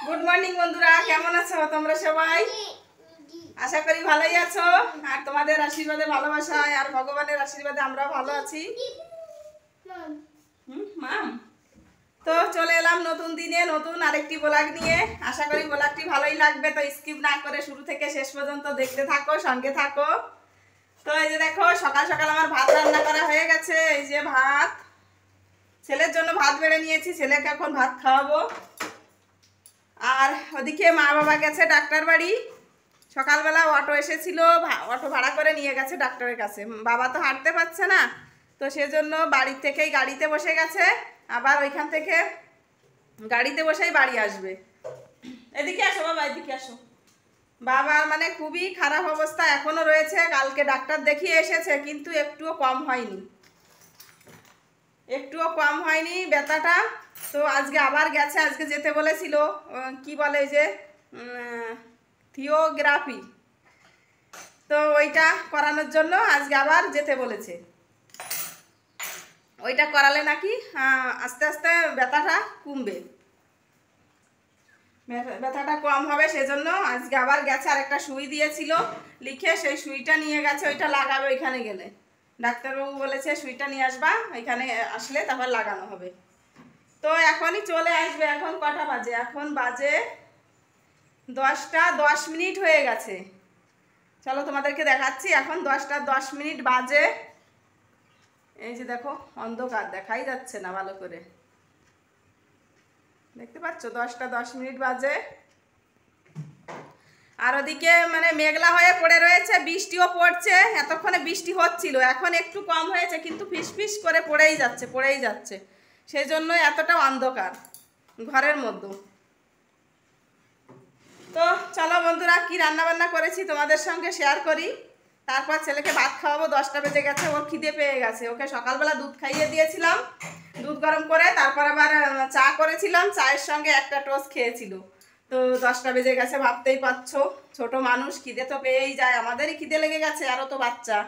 Good morning বন্ধুরা, কেমন আছো তোমরা সবাই? আশা করি ভালোই আছো। আর তোমাদের আশীর্বাদে, ভালোবাসায় আর ভগবানের আশীর্বাদে আমরা ভালো আছি। মাম, তো চলে এলাম নতুন দিনে নতুন আরেকটি ব্লগ নিয়ে। আশা করি ব্লগটি ভালোই লাগবে, তো স্কিপ না করে শুরু থেকে শেষ পর্যন্ত দেখতে থাকো, সঙ্গে থাকো। তো এই যে দেখো, সকাল সকাল আমার ভাত রান্না করা হয়ে গেছে। এই যে ভাত, ছেলের জন্য ভাত বেড়ে নিয়েছি, ছেলেকে এখন ভাত খাওয়াবো। আর ওদিকে মা বাবা গেছে ডাক্তার বাড়ি। সকালবেলা অটো এসেছিল, অটো ভাড়া করে নিয়ে গেছে ডাক্তারের কাছে। বাবা তো হাঁটতে পারছে না, তো সেজন্য বাড়ির থেকেই গাড়িতে বসে গেছে। আবার ওইখান থেকে গাড়িতে বসেই বাড়ি আসবে। এদিকে আসো বাবা, এদিকে আসো। বাবার মানে খুবই খারাপ অবস্থা এখনো রয়েছে। কালকে ডাক্তার দেখিয়ে এসেছে, কিন্তু একটুও কম হয়নি, একটুও কম হয়নি ব্যথাটা। তো আজকে আবার গেছে, আজকে যেতে বলেছিল। কি বলে যে থিওগ্রাফি, তো ওইটা করানোর জন্য আজকে আবার যেতে বলেছে। ওইটা করালে নাকি আস্তে আস্তে ব্যথাটা কমবে, ব্যথাটা কম হবে। সেজন্য আজকে আবার গেছে। আর একটা সুই দিয়েছিল লিখে, সেই সুইটা নিয়ে গেছে, ওইটা লাগাবে ওইখানে গেলে। ডাক্তারবাবু বলেছে সুইটা নিয়ে আসবা, ওইখানে আসলে তারপর লাগানো হবে। তো এখনই চলে আসবে। এখন কটা বাজে? এখন বাজে 10টা 10 মিনিট হয়ে গেছে। চলো তোমাদেরকে দেখাচ্ছি। এখন 10টা 10 মিনিট বাজে। এই যে দেখো, অন্ধকার, দেখাই যাচ্ছে না ভালো করে, দেখতে পাচ্ছ? 10টা 10 মিনিট বাজে। আর ওদিকে মানে মেঘলা হয়ে পড়ে রয়েছে, বৃষ্টিও পড়ছে। এতক্ষণে বৃষ্টি হচ্ছিল, এখন একটু কম হয়েছে, কিন্তু ফিসফিস করে পড়েই যাচ্ছে, পড়েই যাচ্ছে। সেই জন্য এতটা অন্ধকার ঘরের মধ্যে। তো চলো বন্ধুরা, কি রান্না বান্না করেছি তোমাদের সঙ্গে শেয়ার করি। তারপর ছেলেকে ভাত খাওয়াবো। 10টা বেজে গেছে, ওর খিদে পেয়ে গেছে। ওকে সকালবেলা দুধ খাইয়ে দিয়েছিলাম, দুধ গরম করে। তারপর আবার চা করেছিলাম, চায়ের সঙ্গে একটা টোস্ট খেয়েছিল। তো 10টা বেজে গেছে, ভাবতেই পারছো। ছোট মানুষ, খিদে তো পেয়েই যায়। আমাদেরই খিদে লেগে গেছে, আরও তো বাচ্চা।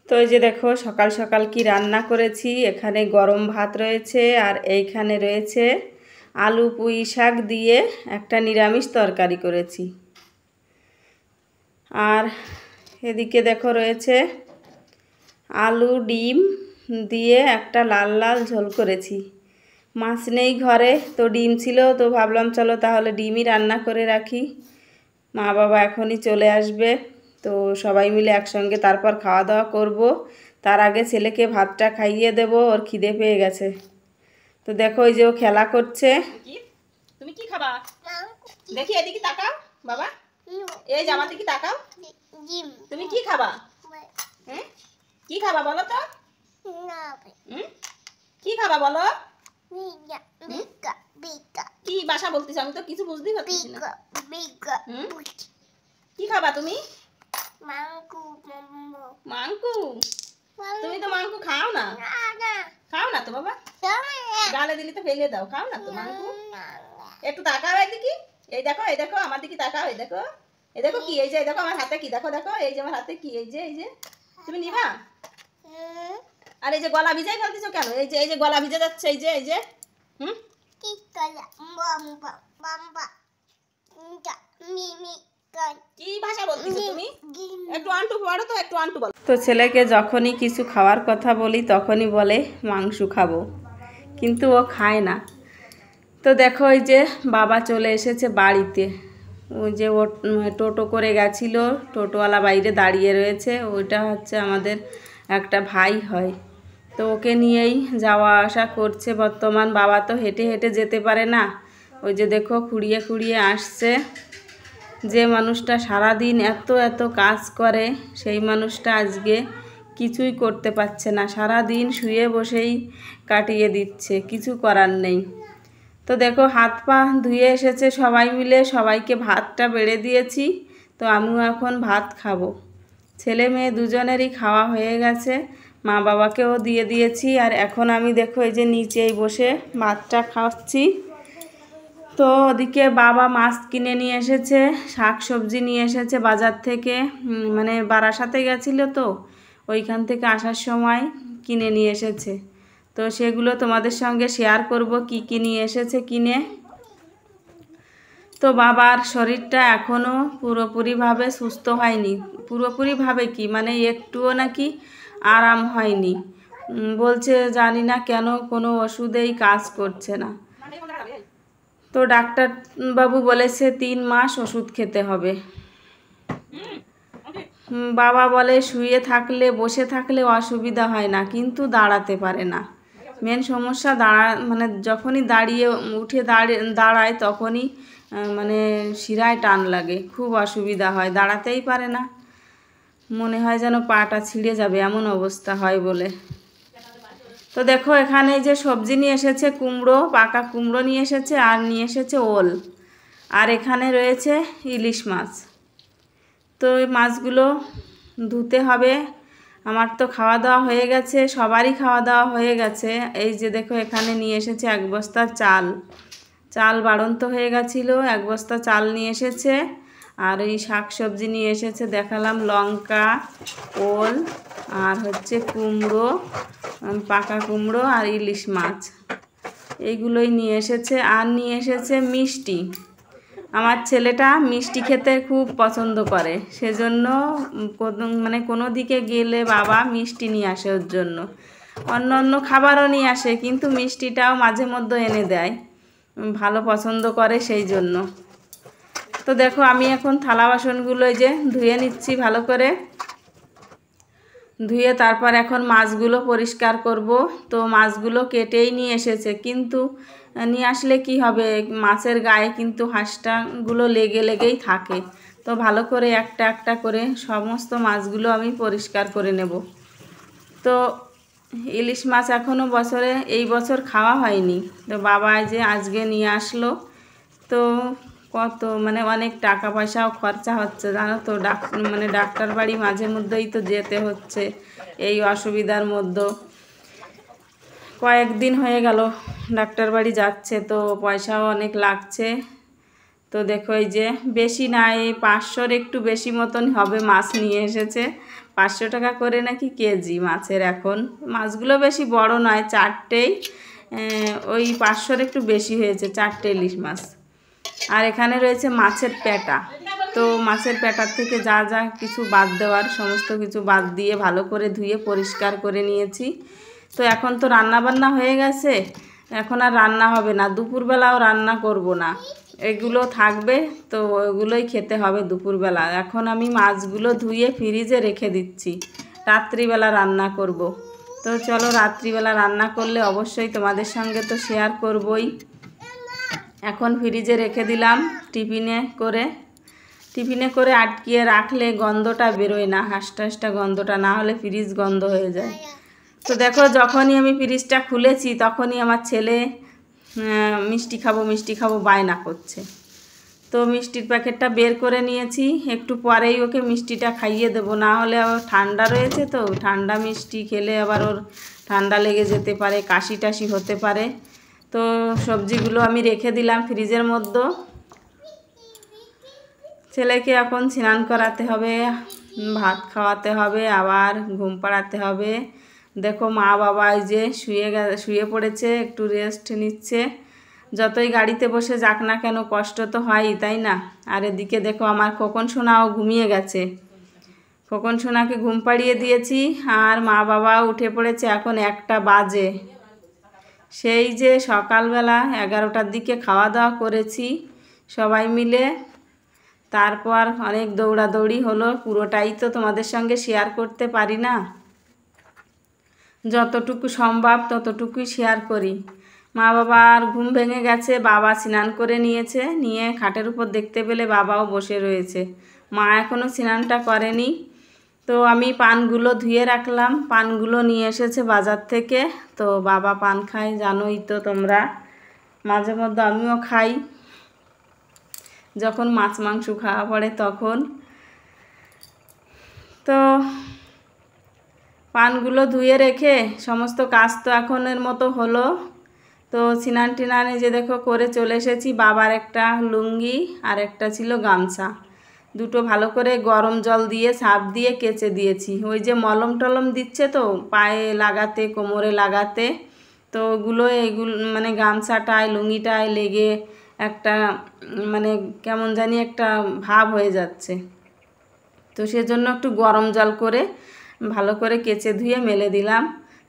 তো এই যে দেখো, সকাল সকাল কি রান্না করেছি। এখানে গরম ভাত রয়েছে, আর এইখানে রয়েছে আলু পুঁই শাক দিয়ে একটা নিরামিষ তরকারি করেছি। আর এদিকে দেখো রয়েছে আলু ডিম দিয়ে একটা লাল লাল ঝোল করেছি। মাছ নেই ঘরে, তো ডিম ছিল, তো ভাবলাম চলো তাহলে ডিমই রান্না করে রাখি। মা বাবা এখনই চলে আসবে, তো সবাই মিলে একসঙ্গে তারপর খাওয়া দাওয়া করব। তার আগে ছেলেকে ভাতটা খাইয়ে দেব, ওর খিদে পেয়ে গেছে। তো দেখো, ওই যে ও খেলা করছে। তুমি কি খাবা? দেখি এদিকে তাকাও বাবা, এই জামা দিকে তাকাও। তুমি কি খাবা? হ্যাঁ, কি খাবা বলো তো? কি খাবা বলো? কি ভাষা বলতেছ? আমি তো কিছু বুঝতেই পারছি না। কি খাবা তুমি? মাংকু? তুমি তো মাংকু খাও না। খাও না তো বাবা, গালে দিলি তো ফেলে দাও। খাও না তো মাংকু। একটু তাকাও এদিকে, এই দেখো, এই দেখো আমার দিকে তাকাও। এই দেখো, এই দেখো কি, এই যে দেখো আমার হাতে কি, দেখো দেখো, এই যে আমার হাতে কি, এই যে, এই যে তুমি নিবা। আর এই যে গলা ভিজাই ফেলতেছো কেন? এই যে, এই যে গলা ভিজে যাচ্ছে, এই যে, এই যে। কি ভাষা বলতেছো তুমি? একটু আন্টু পড়ো তো, একটু আন্টু বলো তো। ছেলেকে যখনই কিছু খাওয়ার কথা বলি তখনই বলে মাংস খাবো, কিন্তু ও খায় না। তো দেখো, ওই যে বাবা চলে এসেছে বাড়িতে। ওই যে ও টোটো করে গেছিল, টোটোওয়ালা বাইরে দাঁড়িয়ে রয়েছে। ওইটা হচ্ছে আমাদের একটা ভাই হয়, তো ওকে নিয়েই যাওয়া আসা করছে বর্তমান। বাবা তো হেঁটে হেঁটে যেতে পারে না। ওই যে দেখো, খুঁড়িয়ে খুঁড়িয়ে আসছে। যে মানুষটা সারাদিন এত এত কাজ করে, সেই মানুষটা আজকে কিছুই করতে পারছে না, সারাদিন শুয়ে বসেই কাটিয়ে দিচ্ছে, কিছু করার নেই। তো দেখো, হাত পা ধুয়ে এসেছে সবাই মিলে, সবাইকে ভাতটা বেড়ে দিয়েছি। তো আমিও এখন ভাত খাবো। ছেলে মেয়ে দুজনেরই খাওয়া হয়ে গেছে, মা বাবাকেও দিয়ে দিয়েছি। আর এখন আমি দেখো, এই যে নিচেই বসে ভাতটা খাচ্ছি। তো ওদিকে বাবা মাছ কিনে নিয়ে এসেছে, শাক সবজি নিয়ে এসেছে বাজার থেকে। মানে বারাসাতে গেছিলো, তো ওইখান থেকে আসার সময় কিনে নিয়ে এসেছে। তো সেগুলো তোমাদের সঙ্গে শেয়ার করব, কি কি নিয়ে এসেছে কিনে। তো বাবার শরীরটা এখনও পুরোপুরিভাবে সুস্থ হয়নি। পুরোপুরিভাবে কি মানে একটুও নাকি আরাম হয়নি। বলছে জানি না কেন কোনো ওষুধেই কাজ করছে না। তো ডাক্তারবাবু বলেছে 3 মাস ওষুধ খেতে হবে। বাবা বলে শুয়ে থাকলে বসে থাকলে অসুবিধা হয় না, কিন্তু দাঁড়াতে পারে না। মেন সমস্যা মানে যখনই উঠে দাঁড়ায় তখনই মানে শিরায় টান লাগে, খুব অসুবিধা হয়, দাঁড়াতেই পারে না। মনে হয় যেন পাটা ছিঁড়ে যাবে এমন অবস্থা হয় বলে। তো দেখো এখানে যে সবজি নিয়ে এসেছে, কুমড়ো, পাকা কুমড়ো নিয়ে এসেছে, আর নিয়ে এসেছে ওল, আর এখানে রয়েছে ইলিশ মাছ। তো এই মাছগুলো ধুতে হবে। আমার তো খাওয়া দাওয়া হয়ে গেছে, সবারই খাওয়া দাওয়া হয়ে গেছে। এই যে দেখো এখানে নিয়ে এসেছে 1 বস্তা চাল বাড়ন্ত হয়ে গেছিলো, 1 বস্তা চাল নিয়ে এসেছে। আর এই শাক সবজি নিয়ে এসেছে, দেখালাম, লঙ্কা, ওল, আর হচ্ছে কুমড়ো, পাকা কুমড়ো, আর ইলিশ মাছ, এইগুলোই নিয়ে এসেছে। আর নিয়ে এসেছে মিষ্টি। আমার ছেলেটা মিষ্টি খেতে খুব পছন্দ করে, সেজন্য মানে কোনো দিকে গেলে বাবা মিষ্টি নিয়ে আসে ওর জন্য। অন্য খাবারও নিয়ে আসে, কিন্তু মিষ্টিটাও মাঝে মধ্যে এনে দেয়, ভালো পছন্দ করে সেই জন্য। তো দেখো আমি এখন থালা বাসনগুলো যে ধুয়ে নিচ্ছি ভালো করে, ধুয়ে তারপর এখন মাছগুলো পরিষ্কার করব। তো মাছগুলো কেটেই নিয়ে এসেছে, কিন্তু নিয়ে আসলে কি হবে, মাছের গায়ে কিন্তু হাঁসটাগুলো লেগেই থাকে। তো ভালো করে একটা একটা করে সমস্ত মাছগুলো আমি পরিষ্কার করে নেব। তো ইলিশ মাছ এখনও এই বছর খাওয়া হয়নি। তো বাবা যে আজকে নিয়ে আসলো, তো কত মানে অনেক টাকা পয়সাও খরচা হচ্ছে জানো তো। ডাক্তার বাড়ি মাঝে মধ্যেই তো যেতে হচ্ছে, এই অসুবিধার মধ্যে কয়েকদিন হয়ে গেল ডাক্তার বাড়ি যাচ্ছে, তো পয়সাও অনেক লাগছে। তো দেখো এই যে বেশি না, এই 500-র একটু বেশি মতন হবে মাছ নিয়ে এসেছে। 500 টাকা করে নাকি কেজি মাছের এখন। মাছগুলো বেশি বড় নয়, 4টেই ওই 500-র একটু বেশি হয়েছে, 4টে ইলিশ মাছ। আর এখানে রয়েছে মাছের পেটা। তো মাছের পেটার থেকে যা যা কিছু বাদ দেওয়ার সমস্ত কিছু বাদ দিয়ে ভালো করে ধুয়ে পরিষ্কার করে নিয়েছি। তো এখন তো রান্না বান্না হয়ে গেছে, এখন আর রান্না হবে না, দুপুরবেলাও রান্না করব না, এগুলো থাকবে, তো ওগুলোই খেতে হবে দুপুরবেলা। এখন আমি মাছগুলো ধুয়ে ফ্রিজে রেখে দিচ্ছি, রাত্রিবেলা রান্না করব। তো চলো রাত্রিবেলা রান্না করলে অবশ্যই তোমাদের সঙ্গে তো শেয়ার করবই। এখন ফ্রিজে রেখে দিলাম টিফিনে করে আটকিয়ে রাখলে গন্ধটা বেরোয় না, হাঁসটা গন্ধটা, না হলে ফ্রিজ গন্ধ হয়ে যায়। তো দেখো যখনই আমি ফ্রিজটা খুলেছি তখনই আমার ছেলে মিষ্টি খাবো বায়না করছে। তো মিষ্টির প্যাকেটটা বের করে নিয়েছি, একটু পরেই ওকে মিষ্টিটা খাইয়ে দেবো, না হলে আবার ঠান্ডা রয়েছে, তো ঠান্ডা মিষ্টি খেলে আবার ওর ঠান্ডা লেগে যেতে পারে, কাশি টাশি হতে পারে। তো সবজিগুলো আমি রেখে দিলাম ফ্রিজের মধ্যে। ছেলেকে এখন স্নান করাতে হবে, ভাত খাওয়াতে হবে, আবার ঘুম পাড়াতে হবে। দেখো মা বাবা এই যে শুয়ে পড়েছে, একটু রেস্ট নিচ্ছে। যতই গাড়িতে বসে যাক না কেন কষ্ট তো হয়ই, তাই না। আর এদিকে দেখো আমার খোকন সোনাও ঘুমিয়ে গেছে, খোকন সোনাকে ঘুম পাড়িয়ে দিয়েছি, আর মা বাবা উঠে পড়েছে। এখন 1টা বাজে, সেই যে সকালবেলা 11টার দিকে খাওয়া দাওয়া করেছি সবাই মিলে, তারপর অনেক দৌড়াদৌড়ি হলো, পুরোটাই তো তোমাদের সঙ্গে শেয়ার করতে পারি না, যতটুকু সম্ভব ততটুকুই শেয়ার করি। মা বাবার ঘুম ভেঙে গেছে, বাবা স্নান করে নিয়ে খাটের উপর দেখতে পেলে বাবাও বসে রয়েছে, মা এখনও স্নানটা করেনি। তো আমি পানগুলো ধুয়ে রাখলাম, পানগুলো নিয়ে এসেছে বাজার থেকে। তো বাবা পান খায় জানোই তো তোমরা, মাঝে মধ্যে আমিও খাই, যখন মাছ মাংস খাওয়া পড়ে তখন। তো পানগুলো ধুয়ে রেখে সমস্ত কাজ তো এখনের মতো হলো। তো স্নান টিনানে যে দেখো করে চলে এসেছি। বাবার একটা লুঙ্গি আর একটা ছিল গামছা, দুটো ভালো করে গরম জল দিয়ে সার্ফ দিয়ে কেচে দিয়েছি। ওই যে মলম টলম দিচ্ছে তো পায়ে লাগাতে, কোমরে লাগাতে, তো এইগুলো মানে গামছাটায় লুঙ্গিটায় লেগে একটা মানে কেমন জানি একটা ভাব হয়ে যাচ্ছে। তো সেজন্য একটু গরম জল করে ভালো করে কেচে ধুয়ে মেলে দিলাম,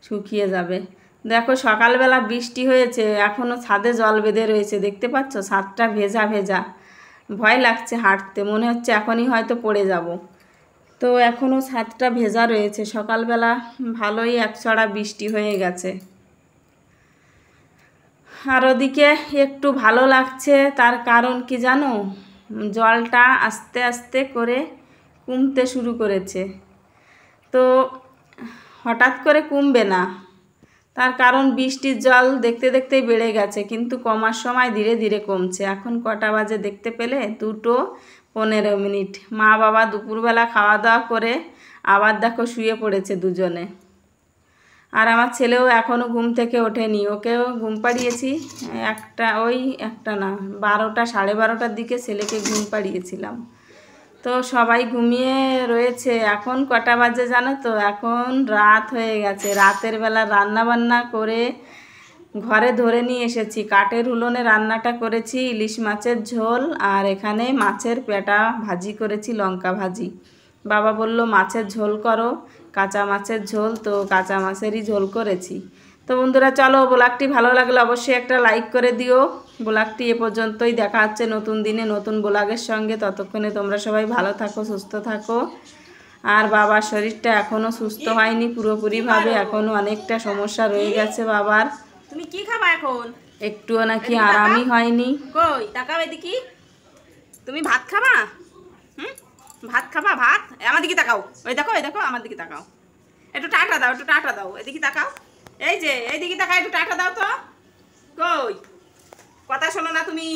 শুকিয়ে যাবে। দেখো সকালবেলা বৃষ্টি হয়েছে, এখনও ছাদে জল বেঁধে রয়েছে, দেখতে পাচ্ছ ছাদটা ভেজা ভেজা। ভয় লাগছে হাঁটতে, মনে হচ্ছে এখনই হয়তো পড়ে যাব। তো এখনও ছাদটা ভেজা রয়েছে, সকালবেলা ভালোই একছড়া বৃষ্টি হয়ে গেছে। আর ওদিকে একটু ভালো লাগছে, তার কারণ কি জানো, জলটা আস্তে আস্তে করে কমতে শুরু করেছে। তো হঠাৎ করে কমবে না, তার কারণ বৃষ্টির জল দেখতে দেখতেই বেড়ে গেছে, কিন্তু কমার সময় ধীরে ধীরে কমছে। এখন কটা বাজে দেখতে পেলে? 2:15। মা বাবা দুপুরবেলা খাওয়া দাওয়া করে আবার দেখো শুয়ে পড়েছে দুজনে। আর আমার ছেলেও এখনও ঘুম থেকে ওঠেনি, ওকেও ঘুম পাড়িয়েছি একটা না 12টা 12:30টার দিকে ছেলেকে ঘুম পাড়িয়েছিলাম। তো সবাই ঘুমিয়ে রয়েছে। এখন কটা বাজে জানো তো? এখন রাত হয়ে গেছে। রাতের বেলা রান্না বান্না করে ঘরে ধরে নিয়ে এসেছি। কাঠের উনুনে রান্নাটা করেছি ইলিশ মাছের ঝোল, আর এখানে মাছের পেটা ভাজি করেছি, লঙ্কা ভাজি। বাবা বলল মাছের ঝোল করো, কাঁচা মাছের ঝোল, তো কাঁচা মাছেরই ঝোল করেছি। তো বন্ধুরা চলো, ব্লগটি ভালো লাগলে অবশ্যই একটা লাইক করে দিও। ব্লগটি এ পর্যন্তই, দেখা হচ্ছে নতুন দিনে নতুন ব্লগের সঙ্গে। ততক্ষণে তোমরা সবাই ভালো থাকো, সুস্থ থাকো। আর বাবার শরীরটা এখনও সুস্থ হয়নি পুরোপুরিভাবে, এখনও অনেকটা সমস্যা রয়ে গেছে বাবার। তুমি কি খাবা এখন? একটুও নাকি আরামই হয়নি। কই তাকাও এদিকে, তুমি ভাত খাবা? ভাত খাবা? ভাত আমার দিকে তাকাও, ওই দেখো আমার দিকে তাকাও, একটু টাটা দাও, একটু টাটা দাও, এদিকে তাকাও, এই যে এইদিকে তাকাও, একটু টাটা দাও তো। কই কথা শোনো না তুমি?